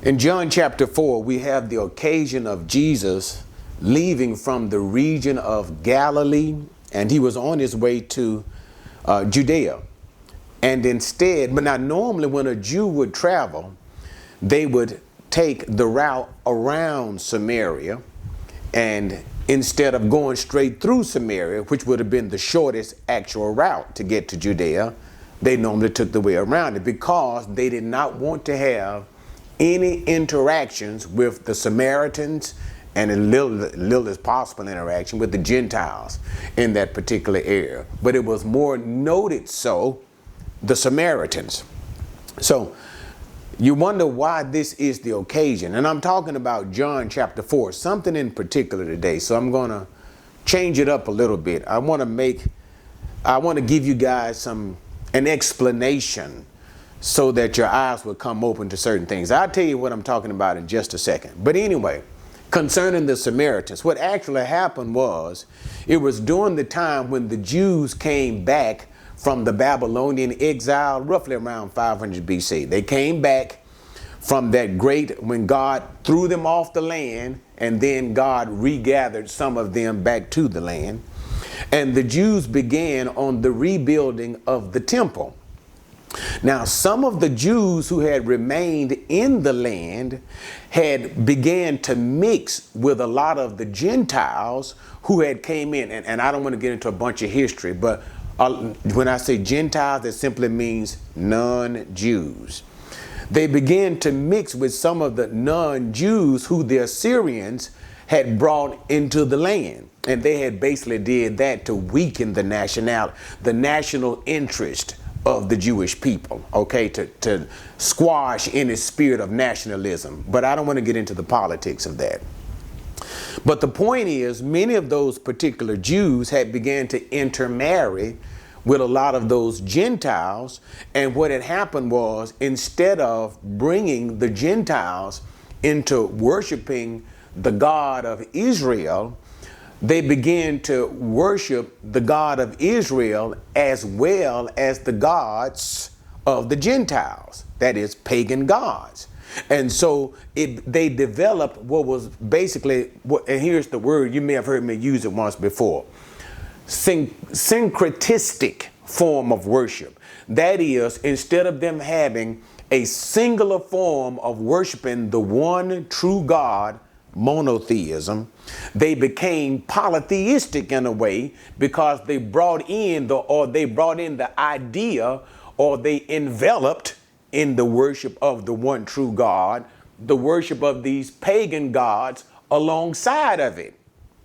In John chapter 4, we have the occasion of Jesus leaving from the region of Galilee, and he was on his way to Judea. And instead, but now normally when a Jew would travel, they would take the route around Samaria, and instead of going straight through Samaria, which would have been the shortest actual route to get to Judea, they normally took the way around it because they did not want to have any interactions with the Samaritans and a little as possible interaction with the Gentiles in that particular area. But it was more noted so, the Samaritans. So you wonder why this is the occasion. And I'm talking about John chapter 4, something in particular today. So I'm going to change it up a little bit. I want to give you guys an explanation so that your eyes will come open to certain things. I'll tell you what I'm talking about in just a second. But anyway, concerning the Samaritans, what actually happened was, it was during the time when the Jews came back from the Babylonian exile, roughly around 500 BC. They came back from that when God threw them off the land, and then God regathered some of them back to the land. And the Jews began on the rebuilding of the temple. Now, some of the Jews who had remained in the land had began to mix with a lot of the Gentiles who had came in. And I don't want to get into a bunch of history, but when I say Gentiles, it simply means non-Jews. They began to mix with some of the non-Jews who the Assyrians had brought into the land. And they had basically did that to weaken the national interest of the Jewish people, okay, to squash any spirit of nationalism. But I don't want to get into the politics of that. But the point is, many of those particular Jews had began to intermarry with a lot of those Gentiles. And what had happened was, instead of bringing the Gentiles into worshiping the God of Israel, they began to worship the God of Israel as well as the gods of the Gentiles, that is, pagan gods. And so they developed what was basically, and here's the word, you may have heard me use it once before, syncretistic form of worship. That is, instead of them having a singular form of worshiping the one true God, monotheism, they became polytheistic in a way, because they brought in the idea, or they enveloped in the worship of the one true God, the worship of these pagan gods alongside of it.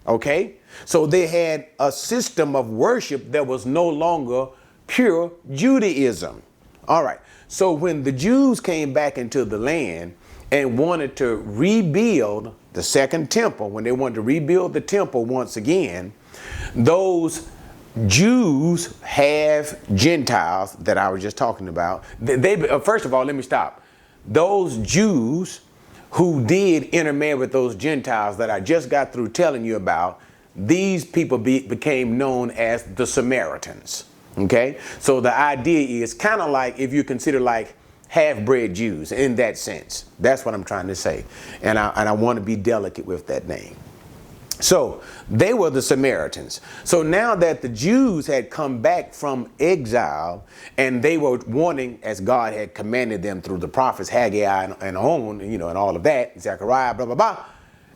Okay? So they had a system of worship that was no longer pure Judaism. All right. So when the Jews came back into the land and wanted to rebuild the second temple, when they wanted to rebuild the temple once again, those Jews have Gentiles that I was just talking about. First of all, let me stop. Those Jews who did intermarry with those Gentiles that I just got through telling you about, these people became known as the Samaritans. Okay? So the idea is kind of like, if you consider like half-bred Jews in that sense. That's what I'm trying to say. And I want to be delicate with that name. So they were the Samaritans. So now that the Jews had come back from exile, and they were wanting, as God had commanded them through the prophets Haggai and on, and all of that, Zechariah, blah, blah, blah,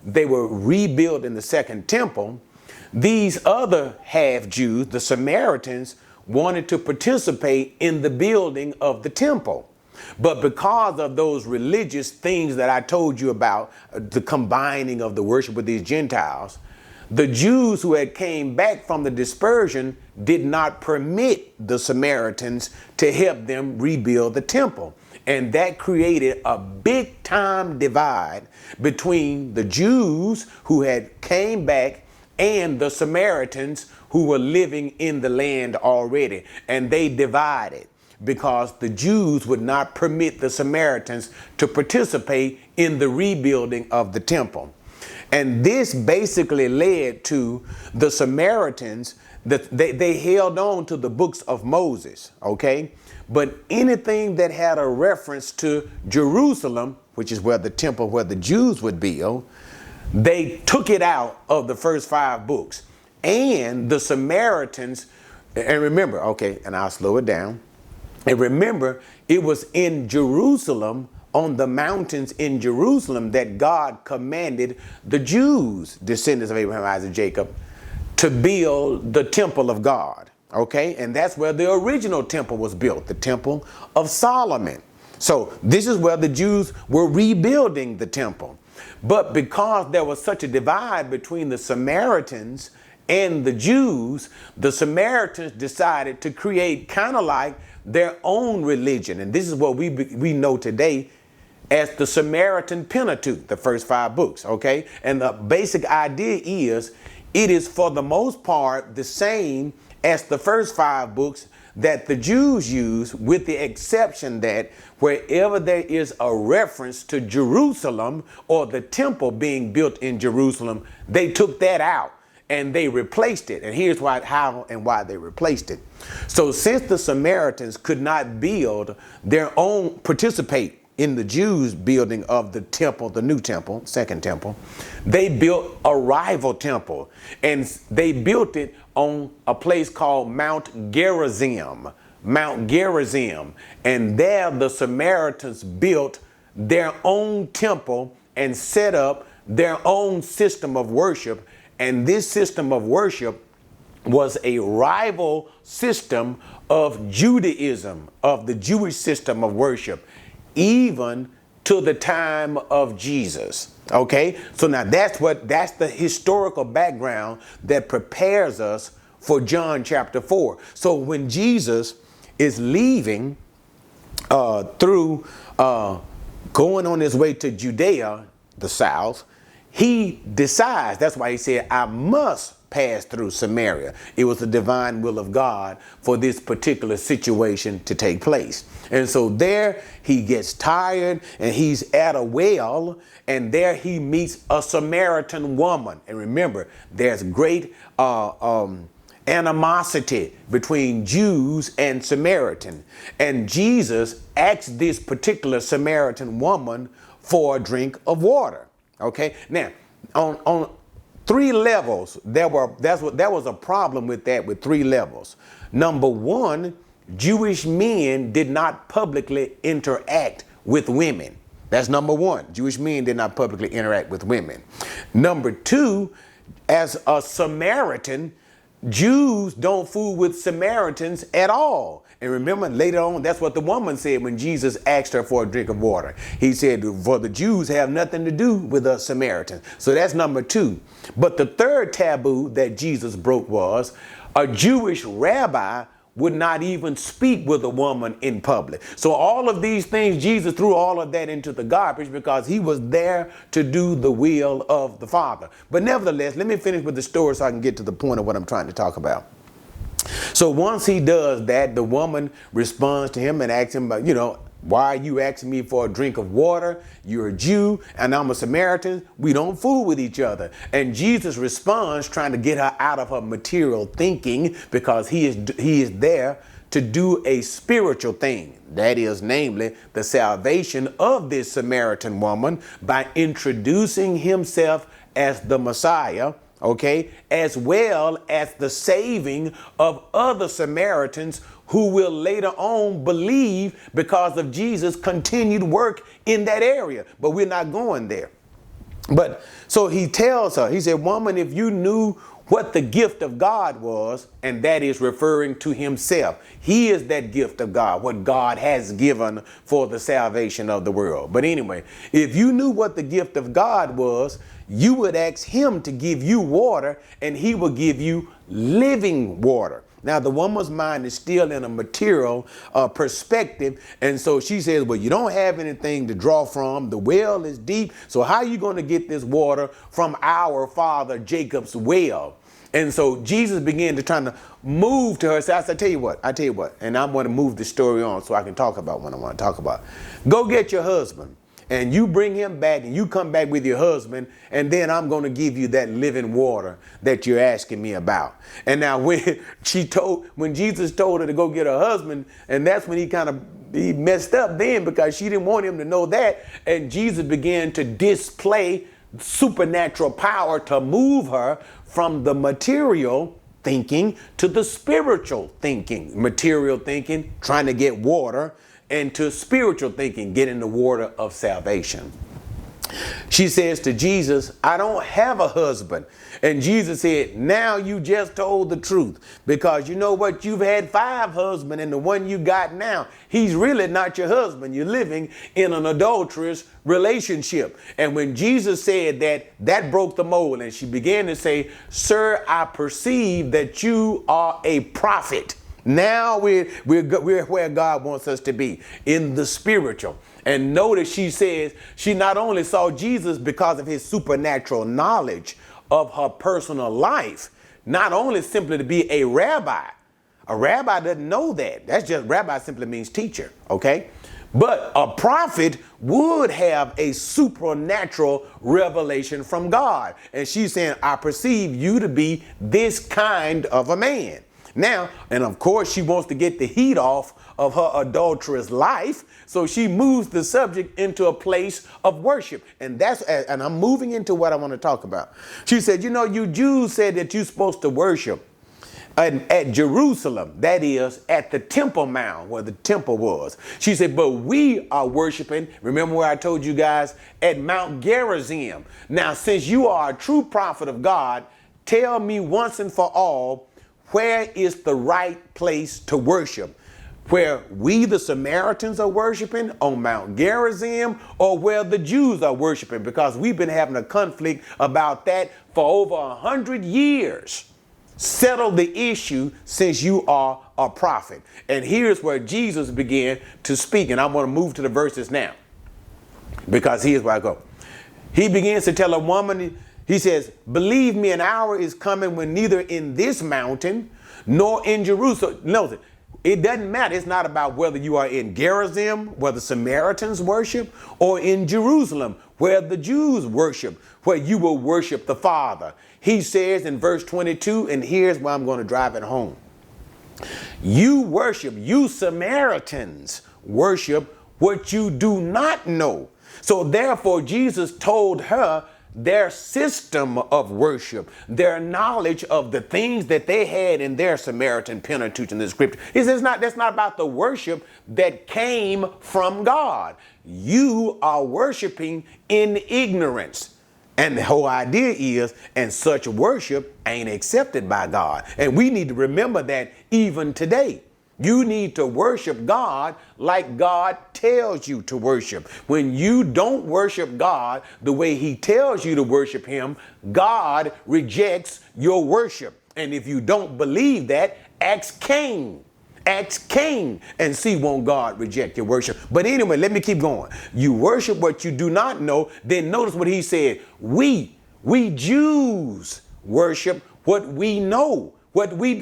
they were rebuilding the second temple. These other half-Jews, the Samaritans, wanted to participate in the building of the temple. But because of those religious things that I told you about, the combining of the worship with these Gentiles, the Jews who had came back from the dispersion did not permit the Samaritans to help them rebuild the temple. And that created a big time divide between the Jews who had came back and the Samaritans who were living in the land already. And they divided, because the Jews would not permit the Samaritans to participate in the rebuilding of the temple. And this basically led to the Samaritans they held on to the books of Moses, okay? But anything that had a reference to Jerusalem, which is where the temple where the Jews would build, they took it out of the first 5 books. And the Samaritans, and remember, okay, and I'll slow it down. And remember, it was in Jerusalem, on the mountains in Jerusalem, that God commanded the Jews, descendants of Abraham, Isaac, Jacob, to build the temple of God. Okay, and that's where the original temple was built, the temple of Solomon. So this is where the Jews were rebuilding the temple. But because there was such a divide between the Samaritans and the Jews, the Samaritans decided to create kind of like their own religion. And this is what we know today as the Samaritan Pentateuch, the first 5 books. Okay, and the basic idea is it is for the most part the same as the first 5 books that the Jews use, with the exception that wherever there is a reference to Jerusalem or the temple being built in Jerusalem, they took that out and they replaced it. And here's how and why they replaced it. So since the Samaritans could not build their own, participate in the Jews' building of the temple, the new temple, second temple, they built a rival temple, and they built it on a place called Mount Gerizim. Mount Gerizim. And there the Samaritans built their own temple and set up their own system of worship. And this system of worship was a rival system of Judaism, of the Jewish system of worship, even to the time of Jesus. Okay, so now that's the historical background that prepares us for John chapter 4. So when Jesus is leaving through going on his way to Judea, the south, he decides, that's why he said, I must pass through Samaria. It was the divine will of God for this particular situation to take place. And so there he gets tired and he's at a well, and there he meets a Samaritan woman. And remember, there's great animosity between Jews and Samaritan. And Jesus asked this particular Samaritan woman for a drink of water. Okay, now on 3 levels, there was a problem with that, with 3 levels. Number 1, Jewish men did not publicly interact with women. That's number 1. Jewish men did not publicly interact with women. Number 2, as a Samaritan, Jews don't fool with Samaritans at all. And remember, later on, that's what the woman said when Jesus asked her for a drink of water. He said, for the Jews have nothing to do with us Samaritans. So that's number 2. But the 3rd taboo that Jesus broke was a Jewish rabbi would not even speak with a woman in public. So all of these things, Jesus threw all of that into the garbage because he was there to do the will of the Father. But nevertheless, let me finish with the story so I can get to the point of what I'm trying to talk about. So once he does that, the woman responds to him and asks him about, why are you asking me for a drink of water? You're a Jew and I'm a Samaritan. We don't fool with each other. And Jesus responds, trying to get her out of her material thinking, because he is there to do a spiritual thing. That is, namely, the salvation of this Samaritan woman by introducing himself as the Messiah, okay, as well as the saving of other Samaritans who will later on believe because of Jesus' continued work in that area. But we're not going there. But so he tells her, he said, woman, if you knew what the gift of God was, and that is referring to himself. He is that gift of God, what God has given for the salvation of the world. But anyway, if you knew what the gift of God was, you would ask him to give you water, and he will give you living water. Now, the woman's mind is still in a material perspective. And so she says, well, you don't have anything to draw from. The well is deep. So how are you going to get this water from our father Jacob's well? And so Jesus began to try to move to her. So I said, I tell you what, and I'm going to move the story on so I can talk about what I want to talk about. Go get your husband. and you bring him back and you come back with your husband, and then I'm going to give you that living water that you're asking me about. And now when Jesus told her to go get her husband, and that's when he messed up then, because she didn't want him to know that. And Jesus began to display supernatural power to move her from the material thinking to the spiritual thinking. Material thinking, trying to get water, and to spiritual thinking, getting the water of salvation. She says to Jesus, I don't have a husband. And Jesus said, now you just told the truth, because you know what? You've had 5 husbands, and the one you got now, he's really not your husband. You're living in an adulterous relationship. And when Jesus said that, that broke the mold. And she began to say, sir, I perceive that you are a prophet. Now we're where God wants us to be, in the spiritual. And notice she says she not only saw Jesus because of his supernatural knowledge of her personal life, not only simply to be a rabbi. A rabbi doesn't know that. That's just, rabbi simply means teacher, okay? But a prophet would have a supernatural revelation from God. And she's saying, I perceive you to be this kind of a man. Now, and of course, she wants to get the heat off of her adulterous life. So she moves the subject into a place of worship. And I'm moving into what I want to talk about. She said, you know, you Jews said that you're supposed to worship at Jerusalem, that is, at the Temple Mount, where the temple was. She said, but we are worshiping, remember where I told you guys, at Mount Gerizim. Now, since you are a true prophet of God, tell me once and for all, where is the right place to worship? Where we, the Samaritans, are worshiping on Mount Gerizim, or where the Jews are worshiping? Because we've been having a conflict about that for over 100 years. Settle the issue since you are a prophet. And here's where Jesus began to speak. And I want to move to the verses now, because here's where I go. He begins to tell a woman, he says, believe me, an hour is coming when neither in this mountain nor in Jerusalem. No, it doesn't matter. It's not about whether you are in Gerizim, where the Samaritans worship, or in Jerusalem, where the Jews worship, where you will worship the Father. He says in verse 22, and here's where I'm going to drive it home. You Samaritans worship what you do not know. So therefore, Jesus told her their system of worship, their knowledge of the things that they had in their Samaritan Pentateuch in the scripture. He says that's not about the worship that came from God. You are worshiping in ignorance. And the whole idea is, and such worship ain't accepted by God. And we need to remember that even today. You need to worship God like God tells you to worship. When you don't worship God the way he tells you to worship him, God rejects your worship. And if you don't believe that, ask Cain. Ask Cain and see, won't God reject your worship? But anyway, let me keep going. You worship what you do not know. Then notice what he said. We Jews worship what we know.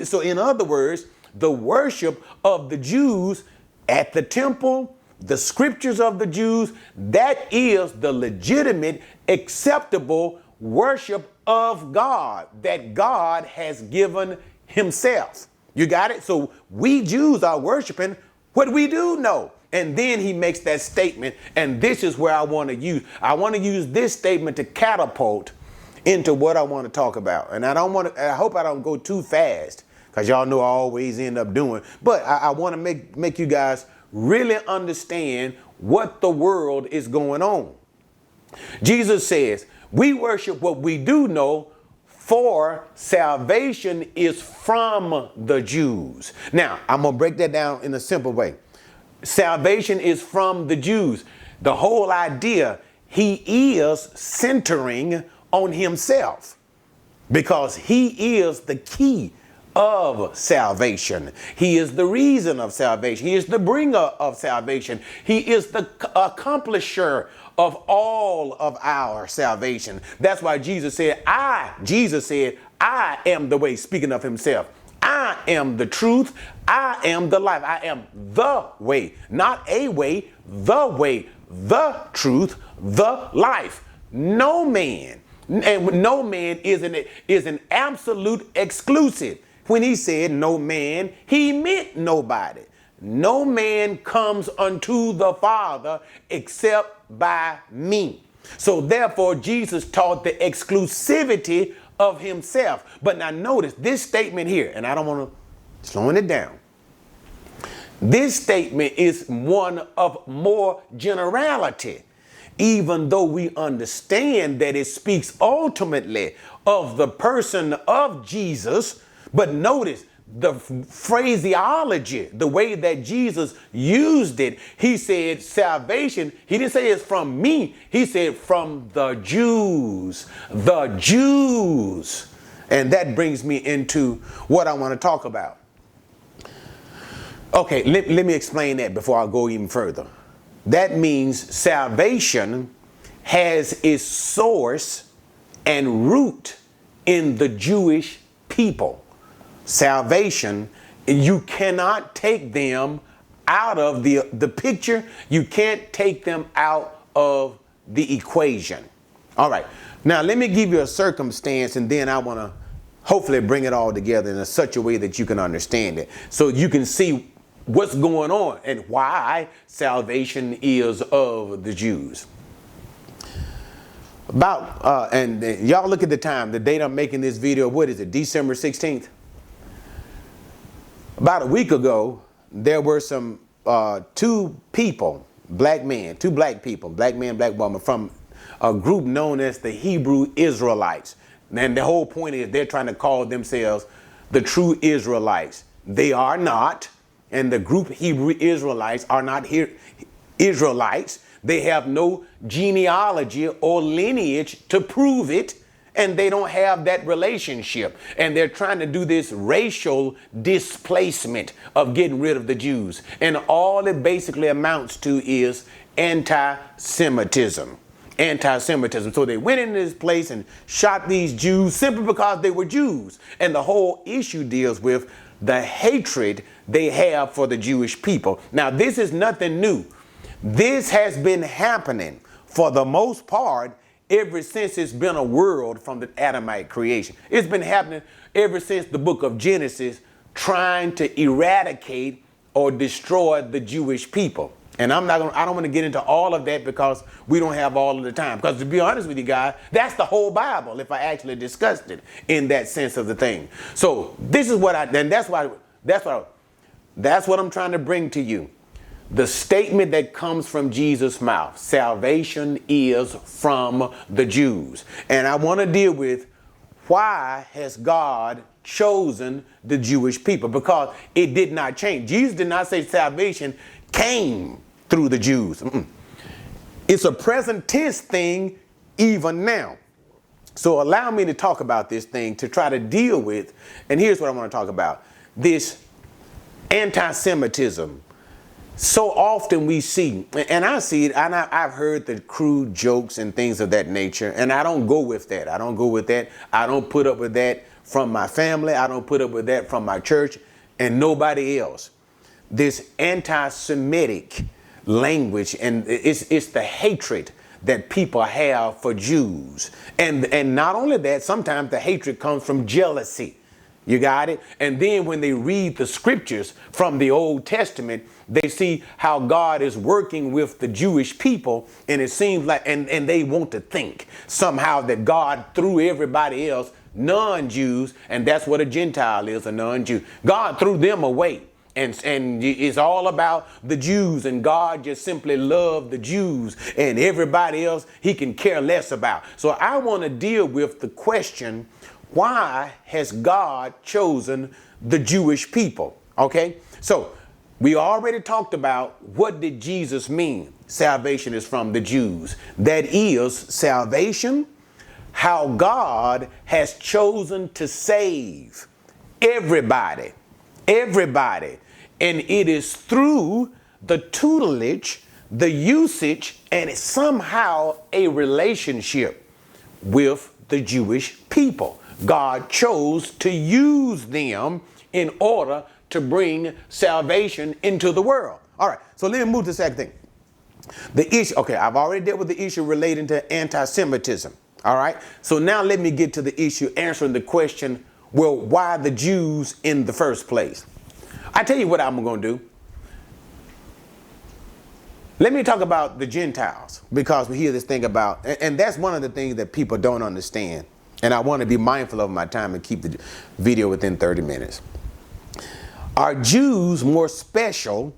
So in other words, the worship of the Jews at the temple, the scriptures of the Jews, that is the legitimate, acceptable worship of God that God has given himself. You got it? So we Jews are worshiping what we do know. And then he makes that statement, and this is where I want to use. I want to use this statement to catapult into what I want to talk about. And I hope I don't go too fast, because y'all know I always end up doing. But I want to make you guys really understand what the world is going on. Jesus says, we worship what we do know, for salvation is from the Jews. Now, I'm going to break that down in a simple way. Salvation is from the Jews. The whole idea, he is centering on himself, because he is the key of salvation. He is the reason of salvation. He is the bringer of salvation. He is the accomplisher of all of our salvation. That's why Jesus said, I am the way, speaking of himself. I am the truth. I am the life. I am the way, not a way, the way, the truth, the life. No man, and no man is an absolute exclusive. When he said no man, he meant nobody. No man comes unto the Father except by me. So therefore, Jesus taught the exclusivity of himself. But now notice this statement here, and I don't want to slowing it down. This statement is one of more generality, even though we understand that it speaks ultimately of the person of Jesus. But notice the phraseology, the way that Jesus used it. He said salvation. He didn't say it's from me. He said from the Jews. The Jews. And that brings me into what I want to talk about. Okay, let me explain that before I go even further. That means salvation has its source and root in the Jewish people. Salvation, you cannot take them out of the picture. You can't take them out of the equation. All right. Now, let me give you a circumstance, and then I want to hopefully bring it all together in such a way that you can understand it, so you can see what's going on and why salvation is of the Jews. And y'all look at the time, the date I'm making this video, what is it, December 16th? About a week ago, there were some two black people, black man, black woman, from a group known as the Hebrew Israelites. And the whole point is they're trying to call themselves the true Israelites. They are not. And the group Hebrew Israelites are not Israelites. They have no genealogy or lineage to prove it. And they don't have that relationship. And they're trying to do this racial displacement of getting rid of the Jews. And all it basically amounts to is anti-Semitism. Anti-Semitism. So they went into this place and shot these Jews simply because they were Jews. And the whole issue deals with the hatred they have for the Jewish people. Now, this is nothing new. This has been happening for the most part ever since it's been a world from the Adamite creation. It's been happening ever since the book of Genesis, trying to eradicate or destroy the Jewish people. And I don't want to get into all of that because we don't have all of the time. Because to be honest with you guys, that's the whole Bible if I actually discussed it in that sense of the thing. So this is what that's what I'm trying to bring to you. The statement that comes from Jesus' mouth, salvation is from the Jews. And I want to deal with why has God chosen the Jewish people? Because it did not change. Jesus did not say salvation came through the Jews. It's a present tense thing even now. So allow me to talk about this thing to try to deal with, and here's what I want to talk about, this anti-Semitism. So often we see, and I see it, and I've heard the crude jokes and things of that nature, and I don't go with that. I don't go with that. I don't put up with that from my family. I don't put up with that from my church and nobody else. This anti-Semitic language, and it's the hatred that people have for Jews. And not only that, sometimes the hatred comes from jealousy. You got it? And then when they read the scriptures from the Old Testament, they see how God is working with the Jewish people. And it seems like, and they want to think somehow that God threw everybody else, non-Jews, and that's what a Gentile is, a non-Jew. God threw them away. And it's all about the Jews, and God just simply loved the Jews, and everybody else he can care less about. So I want to deal with the question, why has God chosen the Jewish people? Okay, so we already talked about what did Jesus mean? Salvation is from the Jews. That is salvation, how God has chosen to save everybody. And it is through the tutelage, the usage, and it's somehow a relationship with the Jewish people. God chose to use them in order to bring salvation into the world. All right, so let me move to the second thing. The issue, okay, I've already dealt with the issue relating to anti-Semitism. All right. So now let me get to the issue answering the question, well, why the Jews in the first place? I tell you what I'm going to do. Let me talk about the Gentiles, because we hear this thing about, and that's one of the things that people don't understand. And I want to be mindful of my time and keep the video within 30 minutes. Are Jews more special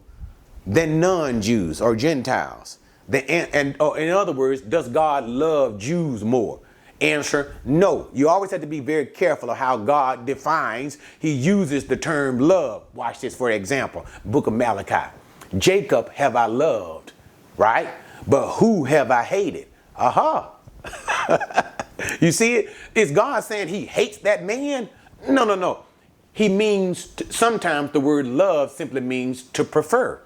than non-Jews or Gentiles? In other words, does God love Jews more? Answer, no. You always have to be very careful of how God defines. He uses the term love. Watch this, for example, book of Malachi. Jacob have I loved, right? But who have I hated? Aha. You see it? Is God saying he hates that man? No, no, no. He means, sometimes the word love simply means to prefer.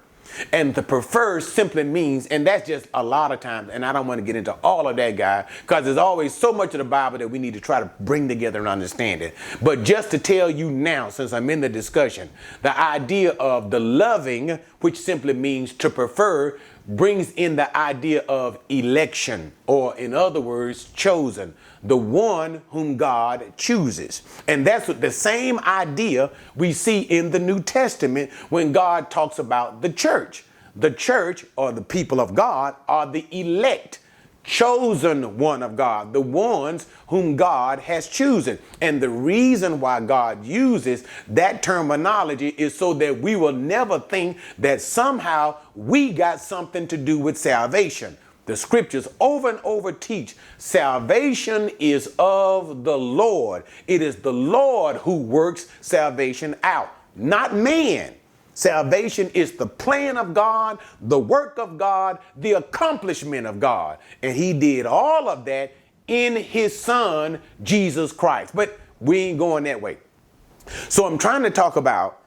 And to prefer simply means, and that's just a lot of times, and I don't want to get into all of that, guy, because there's always so much of the Bible that we need to try to bring together and understand it. But just to tell you now, since I'm in the discussion, the idea of the loving, which simply means to prefer, brings in the idea of election, or in other words, chosen, the one whom God chooses. And that's what the same idea we see in the New Testament when God talks about the church. The church, or the people of God, are the elect, chosen one of God, the ones whom God has chosen. And the reason why God uses that terminology is so that we will never think that somehow we got something to do with salvation. The scriptures over and over teach salvation is of the Lord. It is the Lord who works salvation out, not man. Salvation is the plan of God, the work of God, the accomplishment of God. And he did all of that in his son, Jesus Christ. But we ain't going that way. So I'm trying to talk about,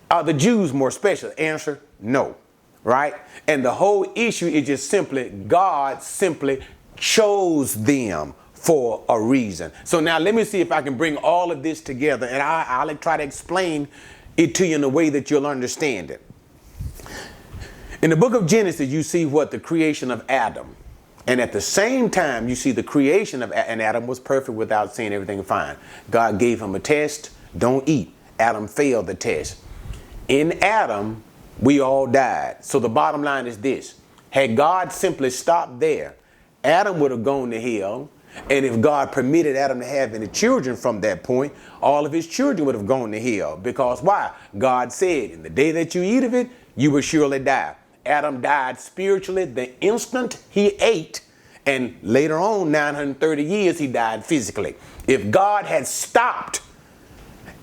are the Jews more special? Answer, no. Right? And the whole issue is just simply, God simply chose them for a reason. So now let me see if I can bring all of this together, and I'll try to explain it to you in a way that you'll understand it. In the book of Genesis, you see what the creation of Adam. And at the same time, you see the creation of, and Adam was perfect without sin, everything fine. God gave him a test, don't eat. Adam failed the test. In Adam, we all died. So the bottom line is this. Had God simply stopped there, Adam would have gone to hell. And if God permitted Adam to have any children from that point, all of his children would have gone to hell. Because why? God said, in the day that you eat of it, you will surely die. Adam died spiritually the instant he ate. And later on, 930 years, he died physically. If God had stopped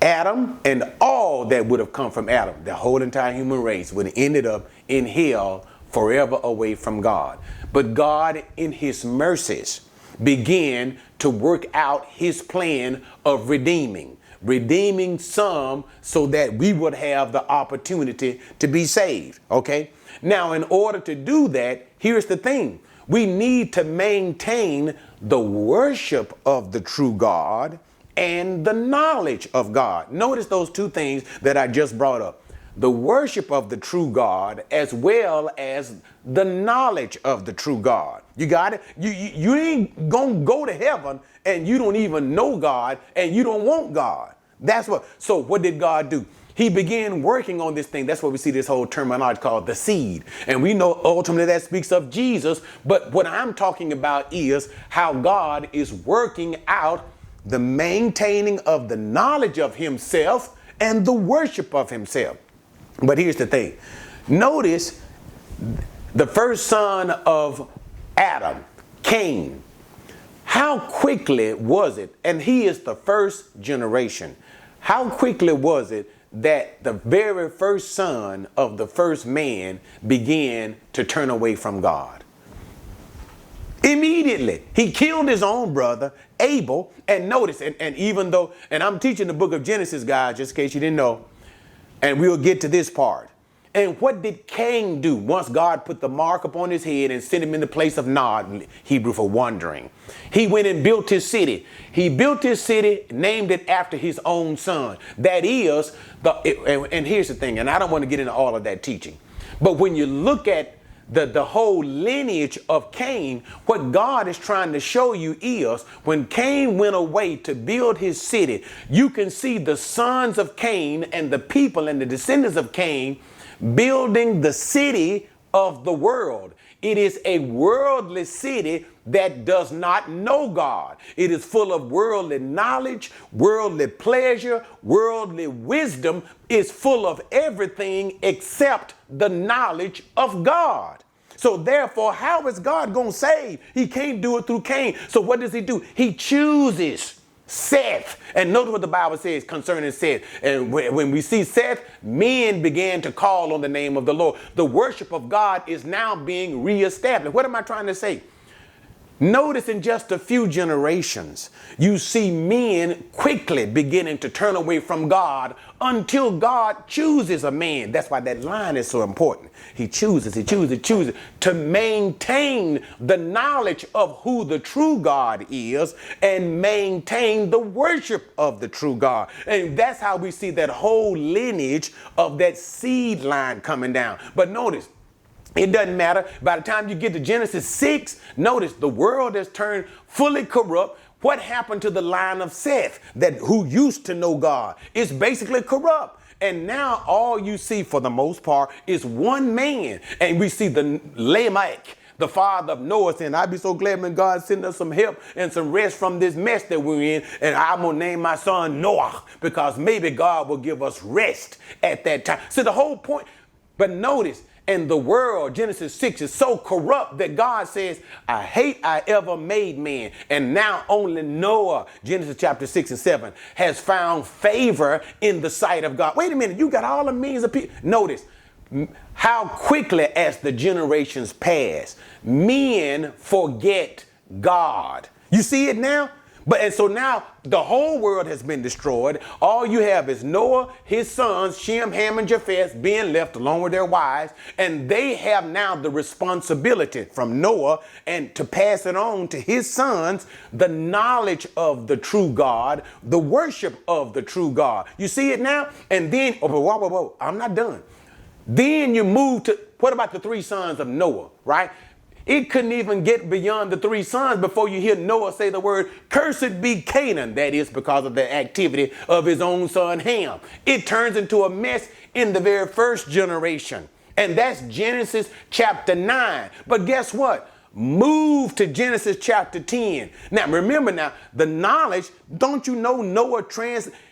Adam and all that would have come from Adam, the whole entire human race would have ended up in hell forever away from God. But God, in his mercies, began to work out his plan of redeeming some so that we would have the opportunity to be saved. Okay. Now, in order to do that, here's the thing. We need to maintain the worship of the true God and the knowledge of God. Notice those two things that I just brought up. The worship of the true God as well as the knowledge of the true God. You got it? You ain't gonna go to heaven and you don't even know God and you don't want God. That's what. So what did God do? He began working on this thing. That's why we see this whole terminology called the seed. And we know ultimately that speaks of Jesus. But what I'm talking about is how God is working out the maintaining of the knowledge of himself and the worship of himself. But here's the thing. Notice the first son of Adam, Cain. How quickly was it, and he is the first generation, how quickly was it that the very first son of the first man began to turn away from God? Immediately. He killed his own brother, Abel, and notice, and even though, and I'm teaching the book of Genesis, guys, just in case you didn't know, and we'll get to this part. And what did Cain do once God put the mark upon his head and sent him in the place of Nod, Hebrew for wandering? He went and built his city. He built his city, named it after his own son. That is, and here's the thing, and I don't want to get into all of that teaching. But when you look at the whole lineage of Cain, what God is trying to show you is when Cain went away to build his city, you can see the sons of Cain and the people and the descendants of Cain building the city of the world. It is a worldly city that does not know God. It is full of worldly knowledge, worldly pleasure, worldly wisdom. It's full of everything except the knowledge of God. So therefore, how is God going to save? He can't do it through Cain. So what does he do? He chooses Seth. And notice what the Bible says concerning Seth. And when we see Seth, men began to call on the name of the Lord. The worship of God is now being reestablished. What am I trying to say? Notice in just a few generations, you see men quickly beginning to turn away from God until God chooses a man. That's why that line is so important. He chooses to maintain the knowledge of who the true God is and maintain the worship of the true God. And that's how we see that whole lineage of that seed line coming down. But notice, it doesn't matter. By the time you get to Genesis 6, notice the world has turned fully corrupt. What happened to the line of Seth who used to know God? It's basically corrupt. And now all you see for the most part is one man. And we see the Lamech, the father of Noah, saying, I'd be so glad when God send us some help and some rest from this mess that we're in. And I'm going to name my son Noah because maybe God will give us rest at that time. So the whole point, but notice, and the world, Genesis 6, is so corrupt that God says, I hate I ever made man. And now only Noah, Genesis chapter 6 and 7, has found favor in the sight of God. Wait a minute, you got all the millions of people. Notice how quickly as the generations pass, men forget God. You see it now? And so now the whole world has been destroyed. All you have is Noah, his sons, Shem, Ham, and Japheth being left along with their wives. And they have now the responsibility from Noah and to pass it on to his sons, the knowledge of the true God, the worship of the true God. You see it now? And then, whoa, I'm not done. Then you move to, what about the three sons of Noah, right? It couldn't even get beyond the three sons before you hear Noah say the word, cursed be Canaan. That is because of the activity of his own son Ham. It turns into a mess in the very first generation. And that's Genesis chapter 9. But guess what? Move to Genesis chapter 10. Now, remember now, the knowledge, don't you know Noah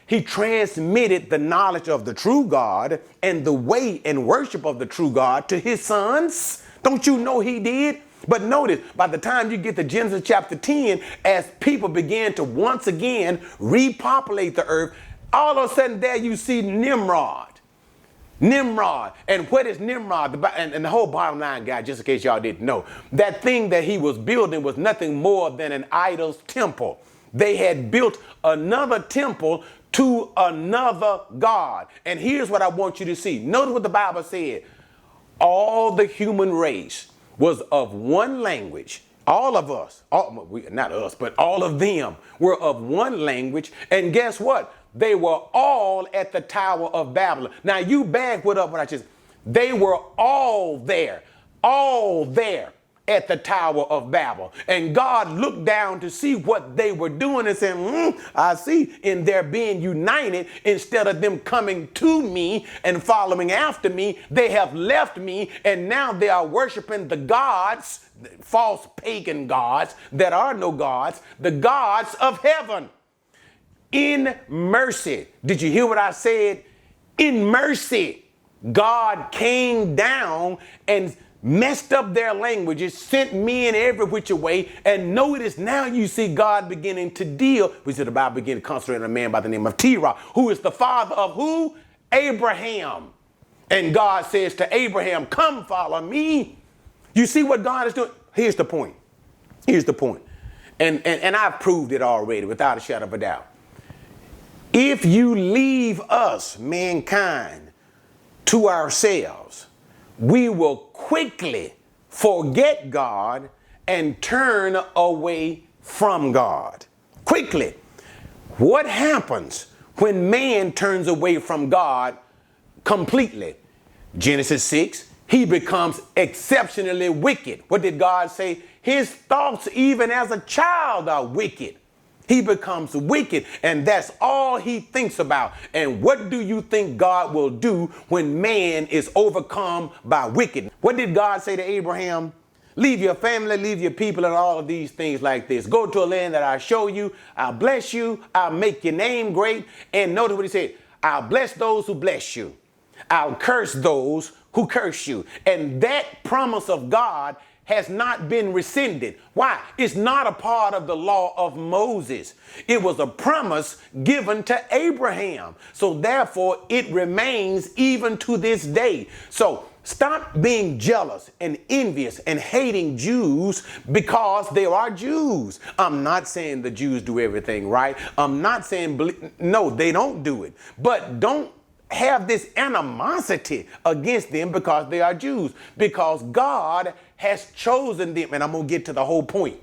he transmitted the knowledge of the true God and the way and worship of the true God to his sons? Don't you know he did? But notice, by the time you get to Genesis chapter 10, as people began to once again repopulate the earth, all of a sudden there you see Nimrod. And what is Nimrod? And the whole bottom line, guys, just in case y'all didn't know, that thing that he was building was nothing more than an idol's temple. They had built another temple to another God. And here's what I want you to see. Notice what the Bible said. All the human race was of one language. All of us, not us, but all of them were of one language. And guess what? They were all at the Tower of Babel. Now you back what up what I just, they were all there at the Tower of Babel. And God looked down to see what they were doing and said, I see in their being united, instead of them coming to me and following after me, they have left me and now they are worshiping the gods, false pagan gods that are no gods, the gods of heaven. In mercy. Did you hear what I said? In mercy, God came down and messed up their languages, sent men every which way, and notice now you see God beginning to deal. We see the Bible begin to concentrate on a man by the name of Terah, who is the father of who? Abraham. And God says to Abraham, come follow me. You see what God is doing? Here's the point. And I've proved it already without a shadow of a doubt. If you leave us, mankind, to ourselves, we will quickly forget God and turn away from God. Quickly. What happens when man turns away from God completely? Genesis 6, he becomes exceptionally wicked. What did God say? His thoughts, even as a child, are wicked. He becomes wicked, and that's all he thinks about. And what do you think God will do when man is overcome by wickedness? What did God say to Abraham? Leave your family, leave your people, and all of these things like this. Go to a land that I show you. I'll bless you. I'll make your name great. And notice what he said. I'll bless those who bless you. I'll curse those who curse you. And that promise of God has not been rescinded. Why? It's not a part of the law of Moses. It was a promise given to Abraham. So therefore, it remains even to this day. So stop being jealous and envious and hating Jews because they are Jews. I'm not saying the Jews do everything right. I'm not saying, no, they don't do it. But don't have this animosity against them because they are Jews, because God has chosen them. And I'm going to get to the whole point.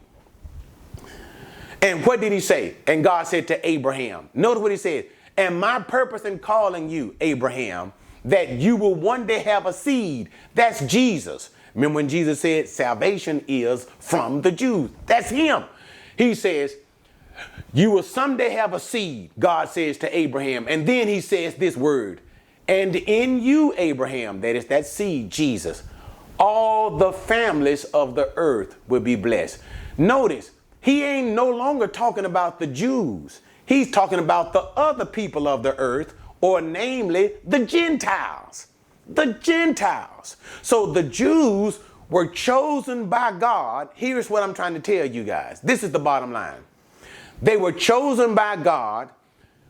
And what did he say? And God said to Abraham, notice what he said. And my purpose in calling you, Abraham, that you will one day have a seed. That's Jesus. Remember when Jesus said salvation is from the Jews? That's him. He says, you will someday have a seed, God says to Abraham. And then he says this word, and in you, Abraham, that is that seed, Jesus, all the families of the earth will be blessed. Notice, he ain't no longer talking about the Jews. He's talking about the other people of the earth, or namely the Gentiles. The Gentiles. So the Jews were chosen by God. Here's what I'm trying to tell you guys. This is the bottom line. They were chosen by God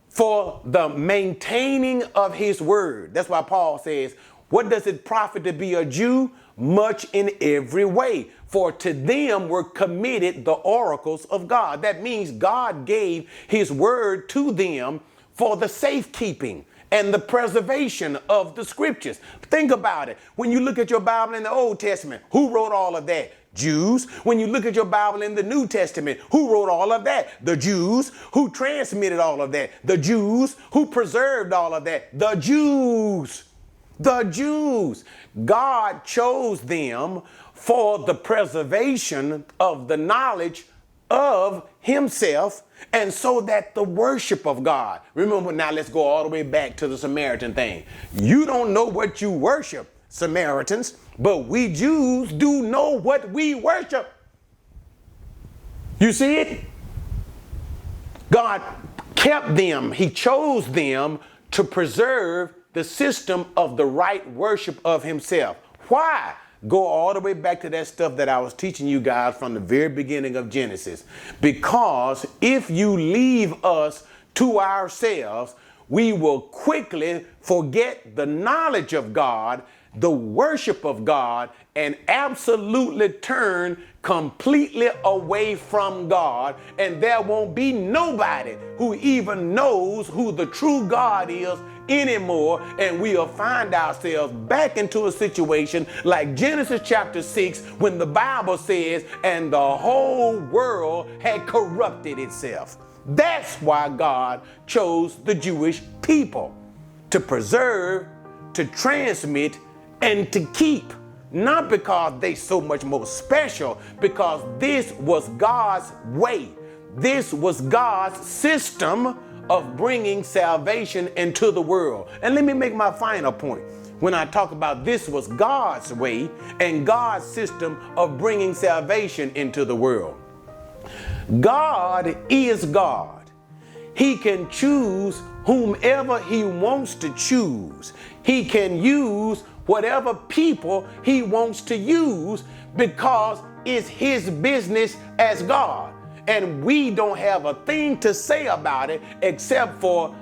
for the maintaining of his word. That's why Paul says, what does it profit to be a Jew? Much in every way. For to them were committed the oracles of God. That means God gave his word to them for the safekeeping and the preservation of the scriptures. Think about it. When you look at your Bible in the Old Testament, who wrote all of that? Jews. When you look at your Bible in the New Testament, who wrote all of that? The Jews. Who transmitted all of that? The Jews. Who preserved all of that? The Jews. The Jews. God chose them for the preservation of the knowledge of himself, and so that the worship of God. Remember, now let's go all the way back to the Samaritan thing. You don't know what you worship, Samaritans, but we Jews do know what we worship. You see it? God kept them. He chose them to preserve the system of the right worship of himself. Why? Go all the way back to that stuff that I was teaching you guys from the very beginning of Genesis. Because if you leave us to ourselves, we will quickly forget the knowledge of God, the worship of God, and absolutely turn completely away from God. And there won't be nobody who even knows who the true God is anymore, and we'll find ourselves back into a situation like Genesis chapter 6, when the Bible says, and the whole world had corrupted itself. That's why God chose the Jewish people to preserve, to transmit, and to keep. Not because they so much more special, because this was God's way. This was God's system of bringing salvation into the world. And let me make my final point. When I talk about this was God's way and God's system of bringing salvation into the world. God is God. He can choose whomever he wants to choose. He can use whatever people he wants to use because it's his business as God. And we don't have a thing to say about it except for,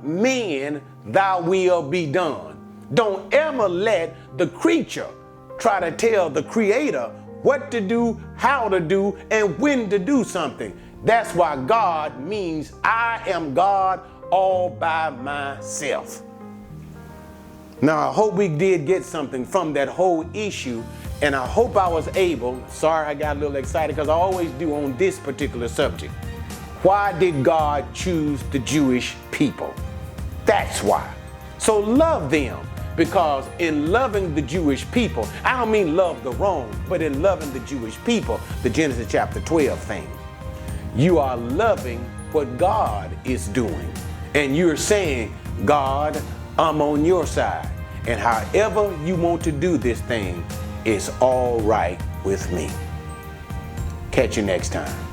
man, thy will be done. Don't ever let the creature try to tell the creator what to do, how to do, and when to do something. That's why God means I am God all by myself. Now, I hope we did get something from that whole issue, and I hope I was able, sorry I got a little excited because I always do on this particular subject. Why did God choose the Jewish people? That's why. So love them, Because in loving the Jewish people, I don't mean love the wrong, but in loving the Jewish people, the Genesis chapter 12 thing, you are loving what God is doing. And you're saying, God, I'm on your side. And however you want to do this thing, it's all right with me. Catch you next time.